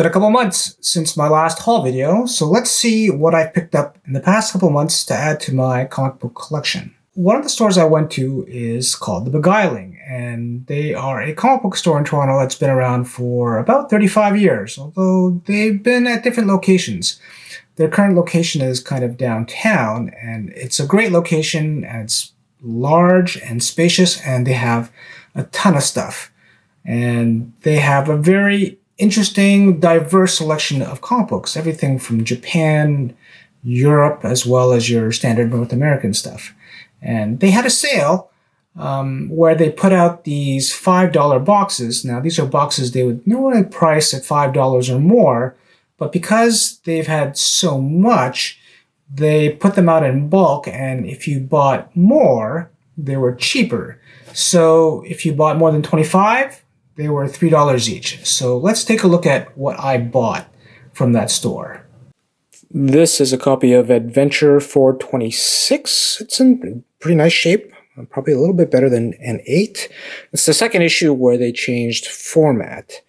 been a couple months since my last haul video, so let's see what I've picked up in the past couple months to add to my comic book collection. One of the stores I went to is called the Beguiling, and they are a comic book store in Toronto that's been around for about 35 years, although they've been at different locations. Their current location is kind of downtown, and it's a great location, and it's large and spacious, and they have a ton of stuff. And they have a very interesting, diverse selection of comic books, everything from Japan, Europe, as well as your standard North American stuff. And they had a sale where they put out these $5 boxes. Now, these are boxes they would normally price at $5 or more, but because they've had so much, they put them out in bulk, and if you bought more, they were cheaper. So if you bought more than 25, they were $3 each. So let's take a look at what I bought from that store. This is a copy of Adventure 426. It's in pretty nice shape, probably a little bit better than an 8. It's the second issue where they changed format.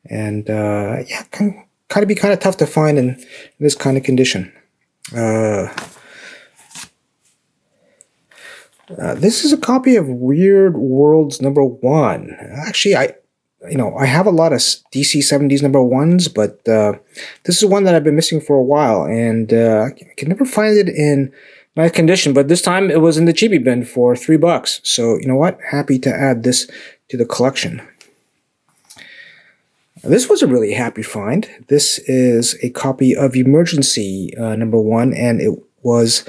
And can kind of be kind of tough to find in this kind of condition. This is a copy of Weird Worlds #1. Actually, I have a lot of DC 70s #1s, but this is one that I've been missing for a while, and I can never find it in nice condition. But this time it was in the cheapie bin for $3. So you know what? Happy to add this to the collection. This was a really happy find. This is a copy of Emergency #1, and it was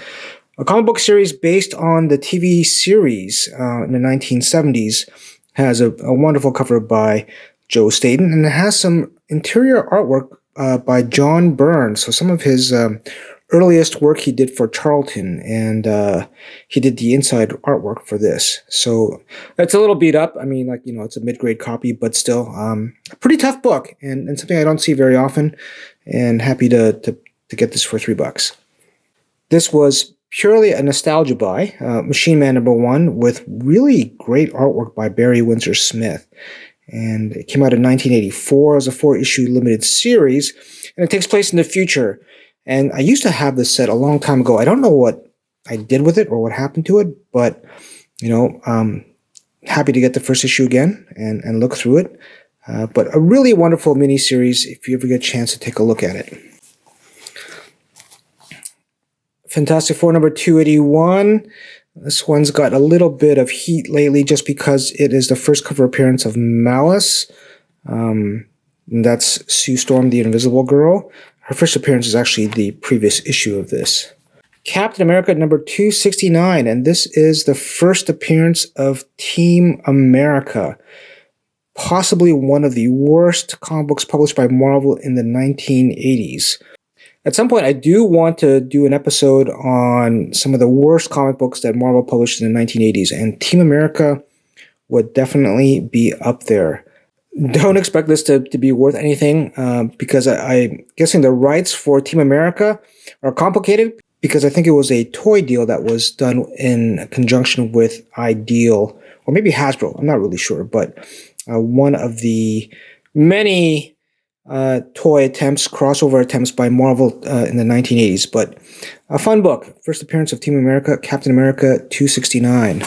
a comic book series based on the TV series in the 1970s. Has a wonderful cover by Joe Staten, and it has some interior artwork by John Byrne. So some of his earliest work he did for Charlton, and he did the inside artwork for this. So it's a little beat up. I mean, it's a mid-grade copy, but still a pretty tough book, and something I don't see very often, and happy to get this for $3. This was purely a nostalgia buy, Machine Man #1, with really great artwork by Barry Windsor Smith. And it came out in 1984 as a 4-issue limited series, and it takes place in the future. And I used to have this set a long time ago. I don't know what I did with it or what happened to it, but, happy to get the first issue again and look through it. But a really wonderful miniseries if you ever get a chance to take a look at it. Fantastic Four #281. This one's got a little bit of heat lately just because it is the first cover appearance of Malice. That's Sue Storm, the Invisible Girl. Her first appearance is actually the previous issue of this. Captain America #269, and this is the first appearance of Team America. Possibly one of the worst comic books published by Marvel in the 1980s. At some point, I do want to do an episode on some of the worst comic books that Marvel published in the 1980s, and Team America would definitely be up there. Don't expect this to be worth anything, because I'm guessing the rights for Team America are complicated, because I think it was a toy deal that was done in conjunction with Ideal, or maybe Hasbro, I'm not really sure, but one of the many toy attempts, crossover attempts by Marvel in the 1980s, but a fun book. First appearance of Team America, Captain America 269.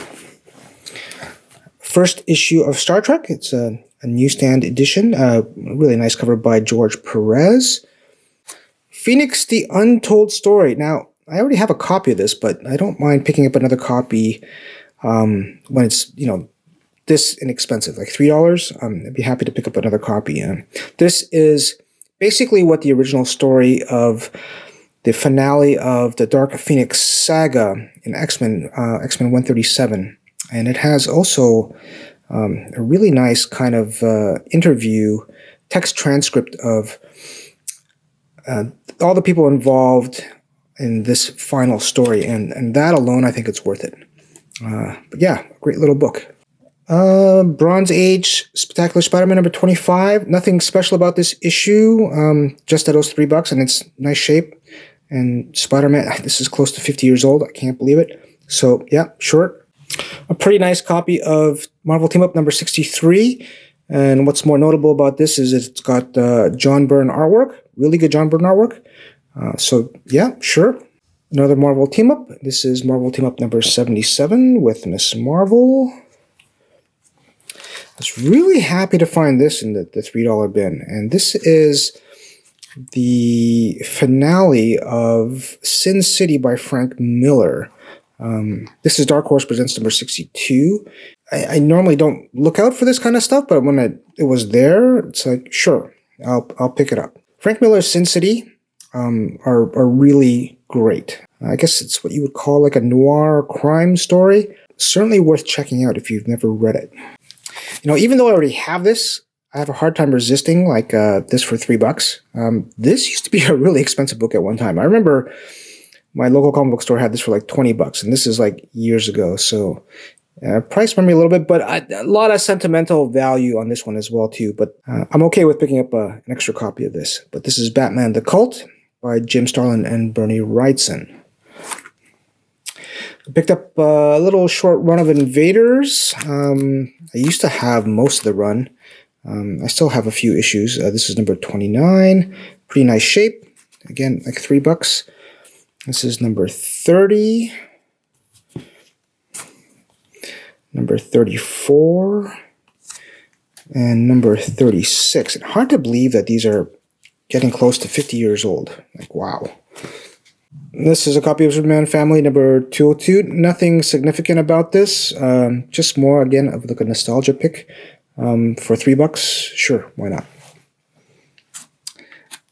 First issue of Star Trek. It's a newsstand edition. Really nice cover by George Perez. Phoenix, the Untold Story. Now, I already have a copy of this, but I don't mind picking up another copy when it's, this inexpensive, like $3. I'd be happy to pick up another copy. This is basically what the original story of the finale of the Dark Phoenix saga in X-Men 137. And it has also a really nice kind of interview, text transcript of all the people involved in this final story. And that alone, I think it's worth it. But yeah, great little book. Bronze Age Spectacular Spider-Man #25. Nothing special about this issue, just that it was $3 and it's nice shape. And Spider-Man, this is close to 50 years old. I can't believe it. So yeah, short. A pretty nice copy of Marvel Team Up #63. And what's more notable about this is it's got John Byrne artwork, really good John Byrne artwork. So yeah, sure. Another Marvel team-up. This is Marvel team-up number 77 with Miss Marvel. I was really happy to find this in the $3 bin. And this is the finale of Sin City by Frank Miller. This is Dark Horse Presents number 62. I normally don't look out for this kind of stuff, but when it was there, it's like, sure, I'll pick it up. Frank Miller's Sin City are really great. I guess it's what you would call like a noir crime story. Certainly worth checking out if you've never read it. Even though I already have this, I have a hard time resisting like this for $3. This used to be a really expensive book at one time. I remember my local comic book store had this for like $20, and this is like years ago. So price for me a little bit, but a lot of sentimental value on this one as well too. But I'm okay with picking up an extra copy of this. But this is Batman the Cult by Jim Starlin and Bernie Wrightson. I picked up a little short run of Invaders. I used to have most of the run. I still have a few issues. This is number 29. Pretty nice shape. Again, like $3. This is number 30. Number 34. And number 36. And hard to believe that these are getting close to 50 years old. Like, wow. This is a copy of Superman Family number 202. Nothing significant about this. Just more, again, of like a nostalgia pick. For $3, sure, why not?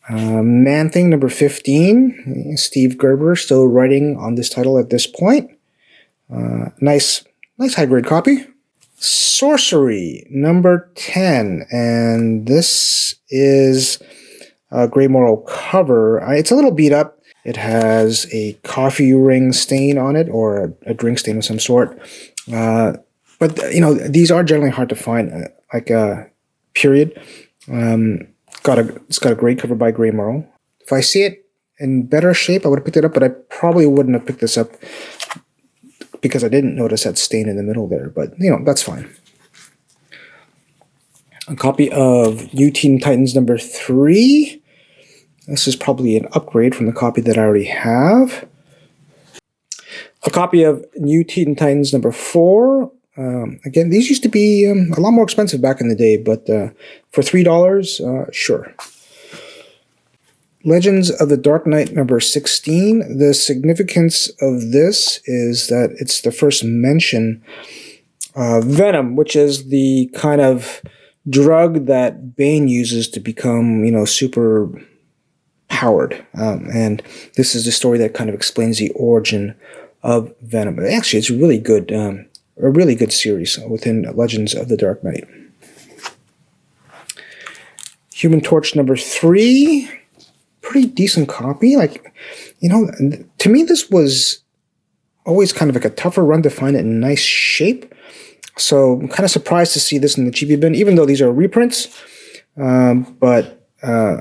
Man-Thing number 15. Steve Gerber still writing on this title at this point. Nice high-grade copy. Sorcery number 10, and this is a Grey Morrow cover. It's a little beat up. It has a coffee ring stain on it, or a drink stain of some sort. But, these are generally hard to find, period. It's got a great cover by Grey Morrow. If I see it in better shape, I would have picked it up, but I probably wouldn't have picked this up because I didn't notice that stain in the middle there. But, that's fine. A copy of New Teen Titans number 3. This is probably an upgrade from the copy that I already have. A copy of New Teen Titans number 4. Again, these used to be a lot more expensive back in the day, but for $3, sure. Legends of the Dark Knight number 16. The significance of this is that it's the first mention of Venom, which is the kind of drug that Bane uses to become, super powered. And this is the story that kind of explains the origin of Venom. Actually, it's really good. A really good series within Legends of the Dark Knight. Human Torch number 3. Pretty decent copy. To me, this was always kind of like a tougher run to find it in nice shape. So I'm kind of surprised to see this in the cheapie bin, even though these are reprints. But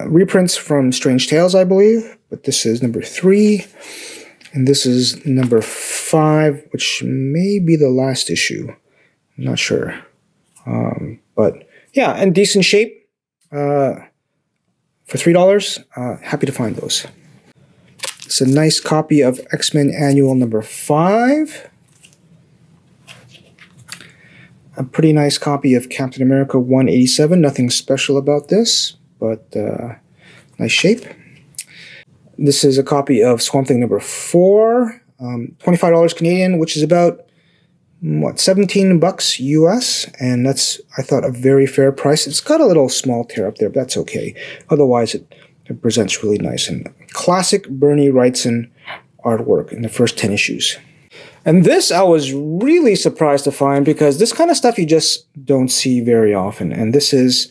reprints from Strange Tales, I believe. But this is number 3. And this is number 5, which may be the last issue. I'm not sure. But yeah, in decent shape. For $3, happy to find those. It's a nice copy of X-Men Annual number 5. A pretty nice copy of Captain America 187. Nothing special about this, but nice shape. This is a copy of Swamp Thing number 4, $25 Canadian, which is about, $17 US, and that's, I thought, a very fair price. It's got a little small tear up there, but that's okay. Otherwise, it presents really nice. And classic Bernie Wrightson artwork in the first 10 issues. And this I was really surprised to find, because this kind of stuff you just don't see very often. And this is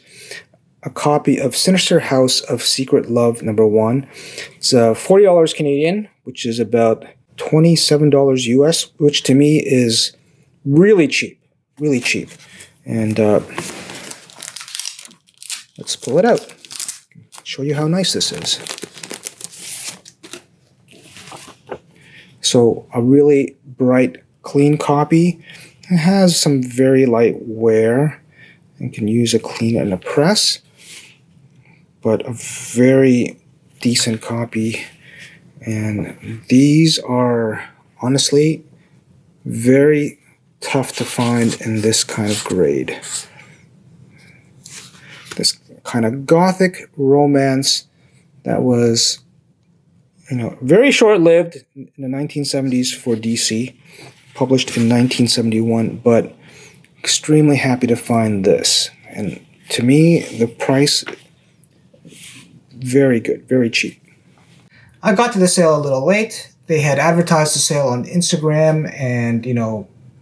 a copy of Sinister House of Secret Love number 1. It's $40 Canadian, which is about $27 US, which to me is really cheap, really cheap. And let's pull it out. Show you how nice this is. So a really bright, clean copy. It has some very light wear. and can use a clean and a press, but a very decent copy. And these are honestly very tough to find in this kind of grade. This kind of gothic romance that was, very short-lived in the 1970s for DC, published in 1971, but extremely happy to find this. And to me, the price, very good, very cheap. I got to the sale a little late. They had advertised the sale on Instagram, and,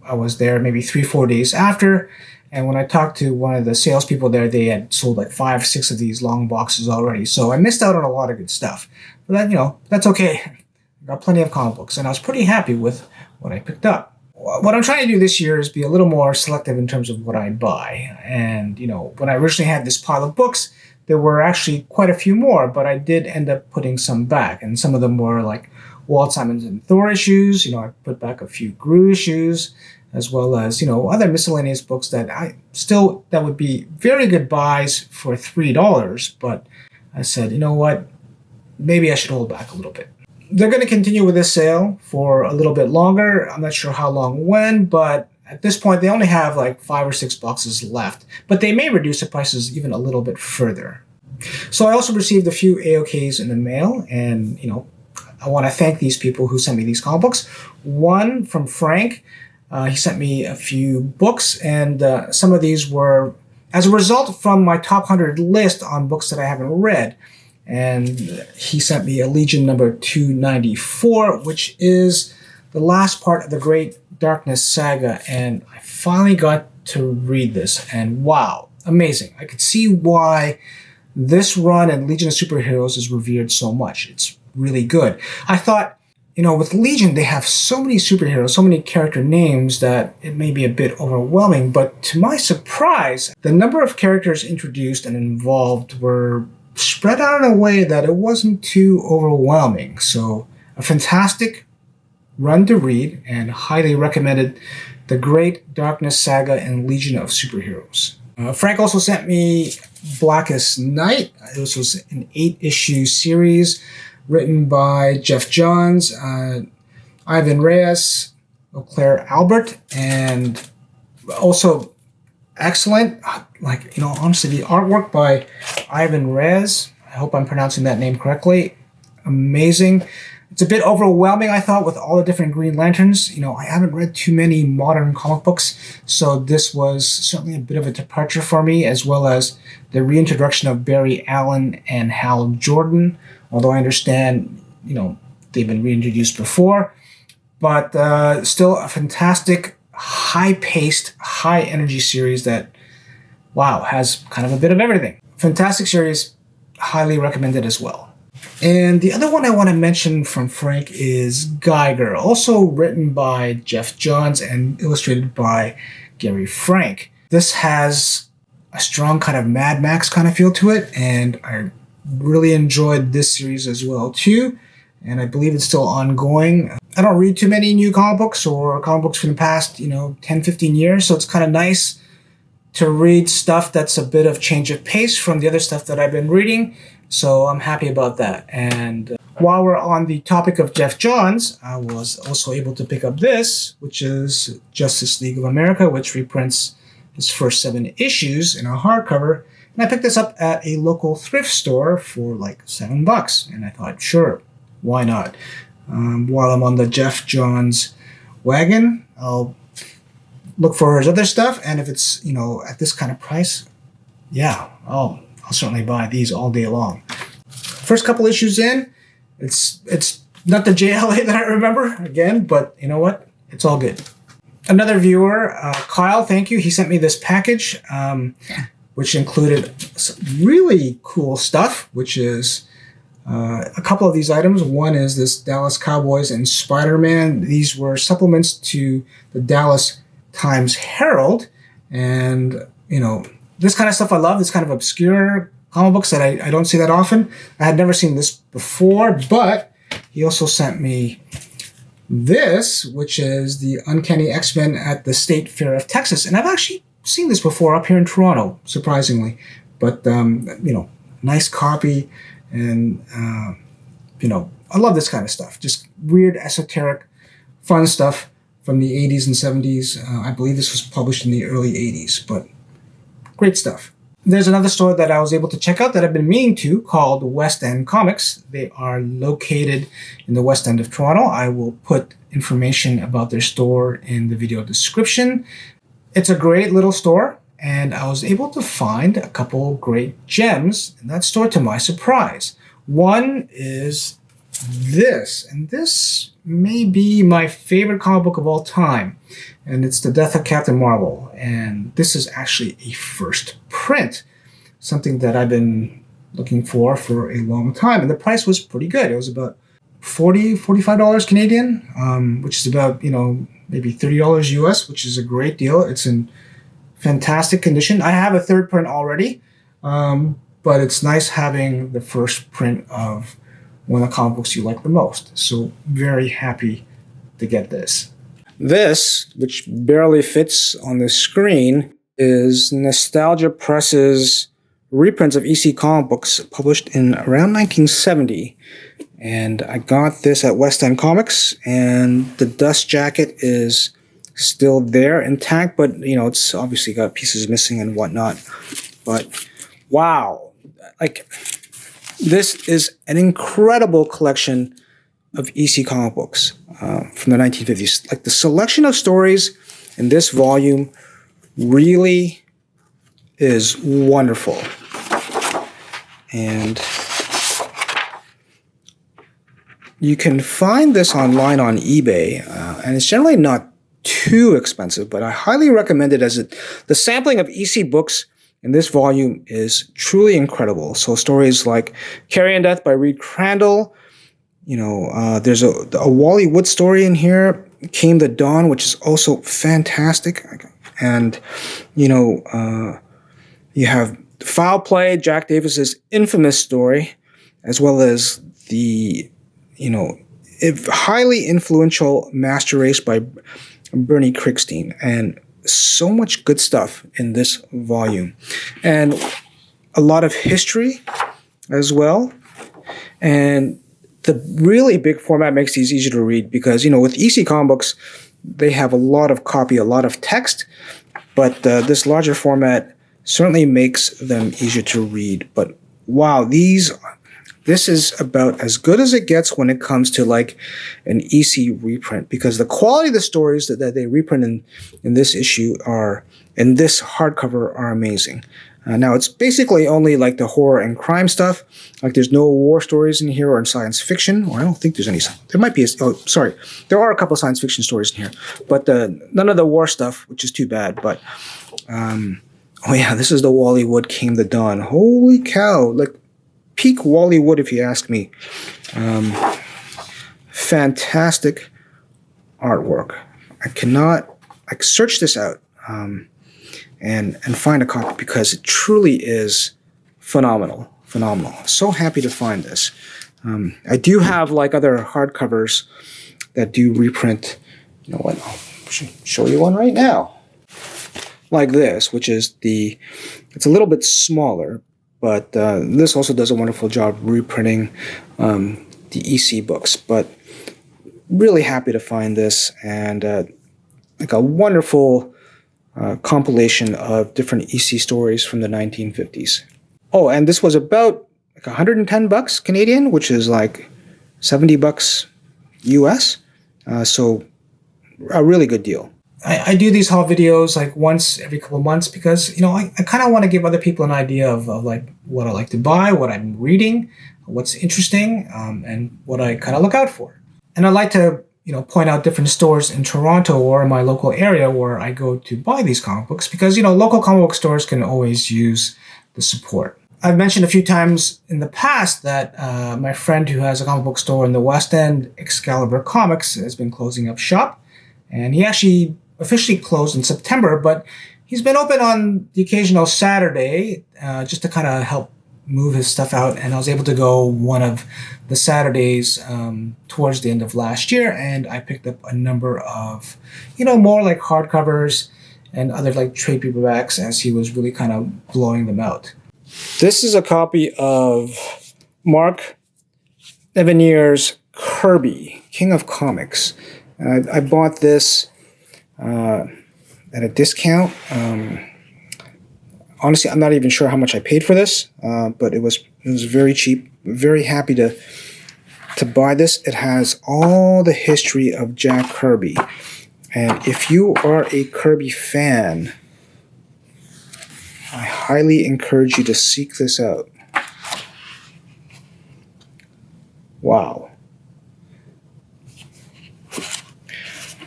I was there maybe 3-4 days after. And when I talked to one of the salespeople there, they had sold like 5-6 of these long boxes already. So I missed out on a lot of good stuff. But that's okay. I got plenty of comic books, and I was pretty happy with what I picked up. What I'm trying to do this year is be a little more selective in terms of what I buy. And, when I originally had this pile of books, there were actually quite a few more, but I did end up putting some back. And some of them were like Walt Simonson and Thor issues. I put back a few Gru issues, as well as, other miscellaneous books that would be very good buys for $3. But I said, you know what? Maybe I should hold back a little bit. They're going to continue with this sale for a little bit longer. I'm not sure how long when, but at this point, they only have like 5 or 6 boxes left. But they may reduce the prices even a little bit further. So I also received a few AOKs in the mail, and, I want to thank these people who sent me these comic books. One from Frank. He sent me a few books, and some of these were as a result from my top 100 list on books that I haven't read. And he sent me a Legion number 294, which is the last part of the Great Darkness Saga. And I finally got to read this, and wow, amazing. I could see why this run in Legion of Superheroes is revered so much. It's really good. I thought, with Legion, they have so many superheroes, so many character names that it may be a bit overwhelming. But to my surprise, the number of characters introduced and involved were spread out in a way that it wasn't too overwhelming. So a fantastic run to read, and highly recommended The Great Darkness Saga and Legion of Superheroes. Frank also sent me Blackest Night. This was an 8-issue series written by Jeff Johns, Ivan Reyes, Claire Albert, and also excellent. Honestly, the artwork by Ivan Reyes, I hope I'm pronouncing that name correctly, amazing. It's a bit overwhelming, I thought, with all the different Green Lanterns. I haven't read too many modern comic books, so this was certainly a bit of a departure for me, as well as the reintroduction of Barry Allen and Hal Jordan, although I understand, they've been reintroduced before. But still a fantastic, high-paced, high-energy series that, wow, has kind of a bit of everything. Fantastic series, highly recommended as well. And the other one I want to mention from Frank is Geiger, also written by Jeff Johns and illustrated by Gary Frank. This has a strong kind of Mad Max kind of feel to it, and I really enjoyed this series as well too, and I believe it's still ongoing. I don't read too many new comic books or comic books from the past, 10-15 years, so it's kind of nice to read stuff that's a bit of change of pace from the other stuff that I've been reading. So I'm happy about that. And while we're on the topic of Jeff Johns, I was also able to pick up this, which is Justice League of America, which reprints his first 7 issues in a hardcover. And I picked this up at a local thrift store for like $7. And I thought, sure, why not? While I'm on the Jeff Johns wagon, I'll look for his other stuff. And if it's, at this kind of price, yeah, I'll certainly buy these all day long. First couple issues in, it's not the JLA that I remember again, but you know what? It's all good. Another viewer, Kyle, thank you. He sent me this package, which included some really cool stuff, which is a couple of these items. One is this Dallas Cowboys and Spider-Man. These were supplements to the Dallas Times Herald. And, this kind of stuff I love, this kind of obscure comic books that I don't see that often. I had never seen this before, but he also sent me this, which is the Uncanny X-Men at the State Fair of Texas. And I've actually seen this before up here in Toronto, surprisingly. But, nice copy. And, I love this kind of stuff. Just weird, esoteric, fun stuff from the 80s and 70s. I believe this was published in the early 80s, but great stuff. There's another store that I was able to check out that I've been meaning to, called West End Comics. They are located in the West End of Toronto. I will put information about their store in the video description. It's a great little store, and I was able to find a couple great gems in that store to my surprise. One is this, and this may be my favorite comic book of all time, and it's The Death of Captain Marvel, and this is actually a first print, something that I've been looking for a long time, and the price was pretty good. It was about $45 Canadian, which is about, maybe $30 US, which is a great deal. It's in fantastic condition. I have a third print already, but it's nice having the first print of one of the comic books you like the most. So very happy to get this. This, which barely fits on the screen, is Nostalgia Press's reprints of EC comic books published in around 1970. And I got this at West End Comics, and the dust jacket is still there intact, but it's obviously got pieces missing and whatnot. But wow, this is an incredible collection of EC comic books from the 1950s. The selection of stories in this volume really is wonderful. And you can find this online on eBay, and it's generally not too expensive, but I highly recommend it as the sampling of EC books in this volume is truly incredible. So stories like Carrion Death by Reed Crandall, there's a Wally Wood story in here, Came the Dawn, which is also fantastic. And, you have Foul Play, Jack Davis's infamous story, as well as the, highly influential Master Race by Bernie Krigstein, and so much good stuff in this volume, and a lot of history as well. And the really big format makes these easier to read because, with EC comic books, they have a lot of copy, a lot of text, but this larger format certainly makes them easier to read. But wow, this is about as good as it gets when it comes to an EC reprint, because the quality of the stories that they reprint in this issue in this hardcover are amazing. Now it's basically only the horror and crime stuff. There's no war stories in here or in science fiction, or I don't think there's any. There might be. There are a couple of science fiction stories in here, but none of the war stuff, which is too bad. But this is the Wally Wood Came the Dawn. Holy cow! Peak Wally Wood, if you ask me. Fantastic artwork. I cannot search this out and find a copy because it truly is phenomenal. So happy to find this. I do have other hardcovers that do reprint. You know what? I'll show you one right now. Like this, which is it's a little bit smaller. But this also does a wonderful job reprinting the EC books. But really happy to find this, and a wonderful compilation of different EC stories from the 1950s. Oh, and this was about $110 Canadian, which is $70 US. So a really good deal. I do these haul videos once every couple of months because, I kind of want to give other people an idea of what I like to buy, what I'm reading, what's interesting, and what I kind of look out for. And I like to, point out different stores in Toronto or in my local area where I go to buy these comic books because, local comic book stores can always use the support. I've mentioned a few times in the past that my friend who has a comic book store in the West End, Excalibur Comics, has been closing up shop. And he actually officially closed in September, but he's been open on the occasional Saturday just to kind of help move his stuff out. And I was able to go one of the Saturdays towards the end of last year, and I picked up a number of, more hardcovers and other like trade paperbacks as he was really kind of blowing them out. This is a copy of Mark Evanier's Kirby, King of Comics. I bought this at a discount. Honestly, I'm not even sure how much I paid for this, but it was very cheap. Very happy to buy this. It has all the history of Jack Kirby. And if you are a Kirby fan, I highly encourage you to seek this out. Wow.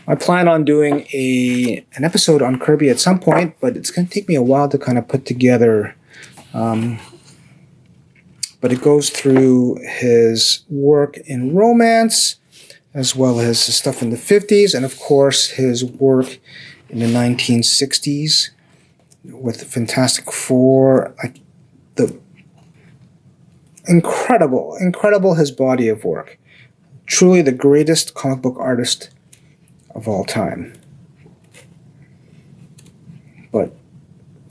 I plan on doing an episode on Kirby at some point, but it's going to take me a while to kind of put together. But it goes through his work in romance, as well as his stuff in the 50s, and of course his work in the 1960s with Fantastic Four. Like the incredible his body of work. Truly the greatest comic book artist of all time. But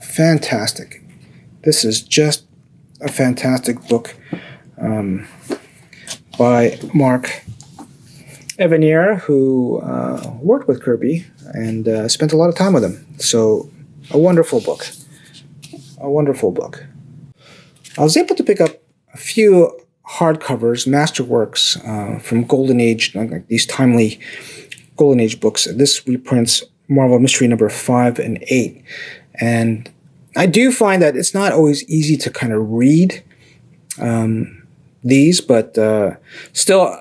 fantastic. This is just a fantastic book by Mark Evanier, who worked with Kirby and spent a lot of time with him. So, a wonderful book. A wonderful book. I was able to pick up a few hardcovers, masterworks from Golden Age, like these timely Golden Age books. This reprints Marvel Mystery number 5 and 8. And I do find that it's not always easy to kind of read these, but still,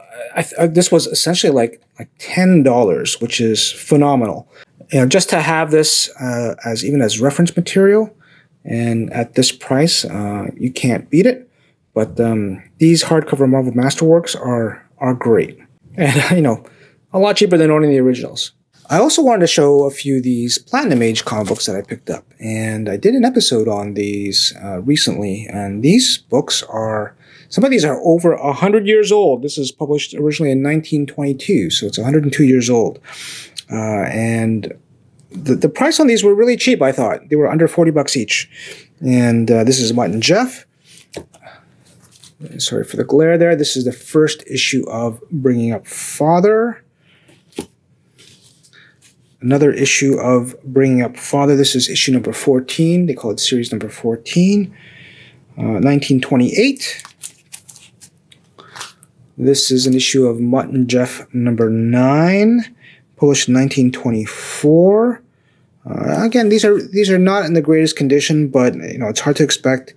this was essentially like $10, which is phenomenal. You know, just to have this as reference material, and at this price, you can't beat it. But these hardcover Marvel Masterworks are great, and you know, a lot cheaper than owning the originals. I also wanted to show a few of these Platinum Age comic books that I picked up, and I did an episode on these recently, and these books some of these are over 100 years old. This is published originally in 1922, so it's 102 years old. And the price on these were really cheap, I thought. They were under $40 each. And this is Mutt and Jeff. Sorry for the glare there. This is the first issue of Bringing Up Father. Another issue of Bringing Up Father. This is issue number 14. They call it series number 14. 1928. This is an issue of Mutt and Jeff number 9, published in 1924. Again, these are not in the greatest condition, but you know, it's hard to expect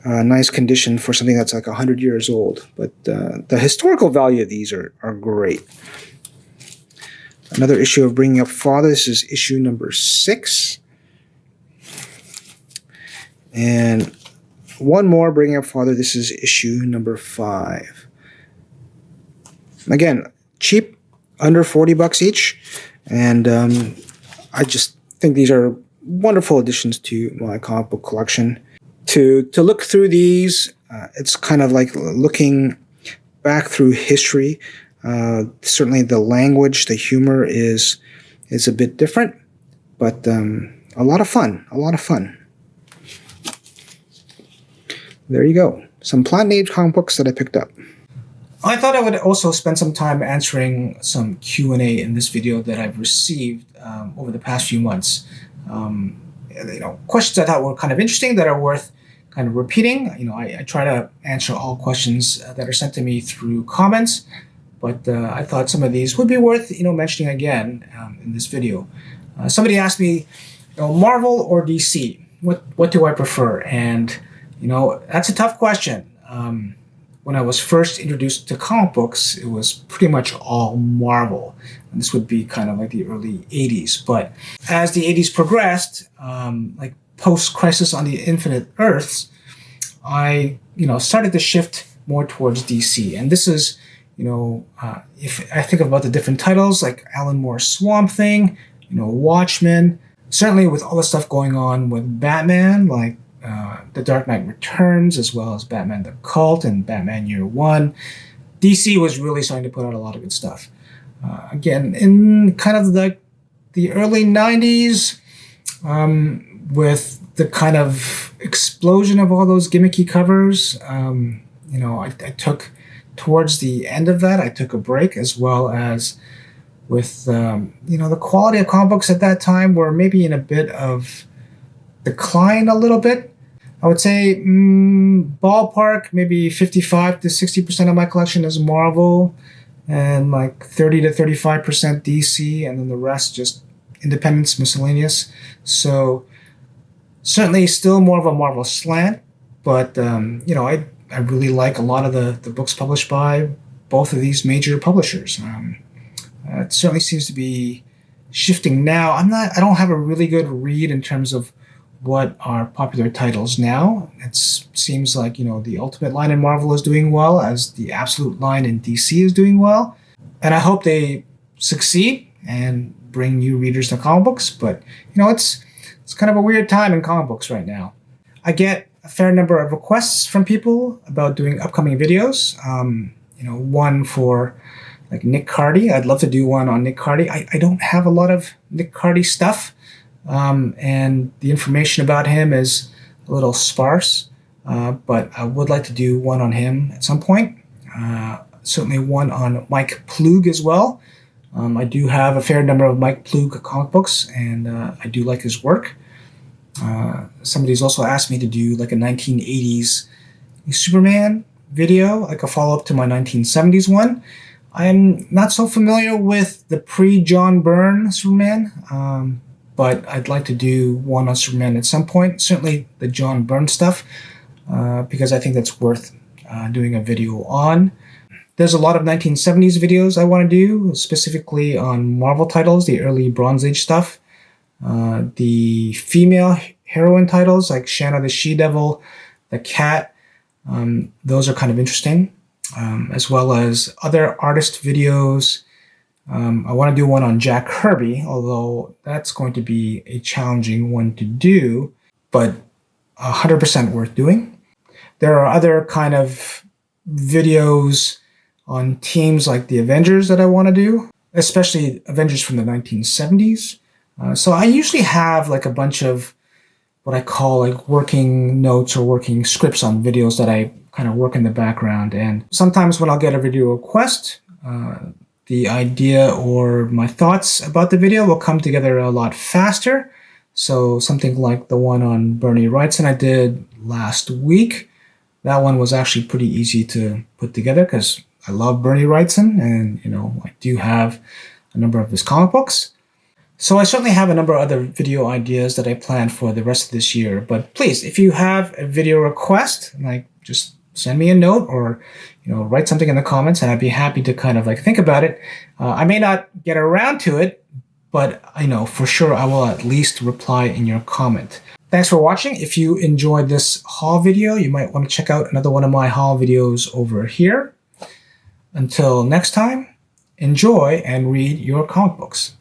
a nice condition for something that's like 100 years old. But the historical value of these are great. Another issue of Bringing Up Father. This is issue number 6. And one more Bringing Up Father. This is issue number 5. Again, cheap, under $40 each. And I just think these are wonderful additions to my comic book collection. To look through these, it's kind of like looking back through history. Certainly the language, the humor is a bit different, but a lot of fun. There you go. Some Platinum Age comic books that I picked up. I thought I would also spend some time answering some Q&A in this video that I've received over the past few months. You know, questions I thought were kind of interesting that are worth kind of repeating. You know, I try to answer all questions that are sent to me through comments. But I thought some of these would be worth, you know, mentioning again in this video. Somebody asked me, you know, Marvel or DC? What do I prefer? And, you know, that's a tough question. When I was first introduced to comic books, it was pretty much all Marvel. And this would be kind of like the early 80s. But as the 80s progressed, like post-Crisis on the Infinite Earths, I, you know, started to shift more towards DC. And this is, you know, if I think about the different titles, like Alan Moore's Swamp Thing, you know, Watchmen, certainly with all the stuff going on with Batman, like The Dark Knight Returns, as well as Batman the Cult and Batman Year One, DC was really starting to put out a lot of good stuff. Again, in kind of the early 90s, With the kind of explosion of all those gimmicky covers, I took towards the end of that, I took a break, as well as with, the quality of comic books at that time were maybe in a bit of decline a little bit. I would say ballpark, maybe 55 to 60% of my collection is Marvel, and like 30 to 35% DC, and then the rest just independents, miscellaneous. So certainly still more of a Marvel slant, but I really like a lot of the books published by both of these major publishers. It certainly seems to be shifting now. I don't have a really good read in terms of what are popular titles now. It seems like, the Ultimate line in Marvel is doing well, as the Absolute line in DC is doing well. And I hope they succeed and bring new readers to comic books. But, it's kind of a weird time in comic books right now. I get a fair number of requests from people about doing upcoming videos. One for like Nick Cardy. I'd love to do one on Nick Cardy. I don't have a lot of Nick Cardy stuff. And the information about him is a little sparse, but I would like to do one on him at some point. Certainly one on Mike Ploog as well. I do have a fair number of Mike Ploog comic books, and I do like his work. Somebody's also asked me to do like a 1980s Superman video, like a follow-up to my 1970s one. I'm not so familiar with the pre-John Byrne Superman, but I'd like to do one on Superman at some point. Certainly the John Byrne stuff, because I think that's worth doing a video on. There's a lot of 1970s videos I want to do, specifically on Marvel titles, the early Bronze Age stuff. The female heroine titles, like Shanna the She-Devil, the Cat, those are kind of interesting, as well as other artist videos. I want to do one on Jack Kirby, although that's going to be a challenging one to do, but 100% worth doing. There are other kind of videos on teams like the Avengers that I want to do, especially Avengers from the 1970s. So I usually have like a bunch of what I call like working notes or working scripts on videos that I kind of work in the background. And sometimes when I'll get a video request, the idea or my thoughts about the video will come together a lot faster. So something like the one on Bernie Wrightson I did last week, that one was actually pretty easy to put together because I love Bernie Wrightson, and I do have a number of his comic books. So I certainly have a number of other video ideas that I plan for the rest of this year. But please, if you have a video request, like just send me a note or write something in the comments, and I'd be happy to kind of like think about it. I may not get around to it, but I know for sure I will at least reply in your comment. Thanks for watching. If you enjoyed this haul video, you might want to check out another one of my haul videos over here. Until next time, enjoy and read your comic books.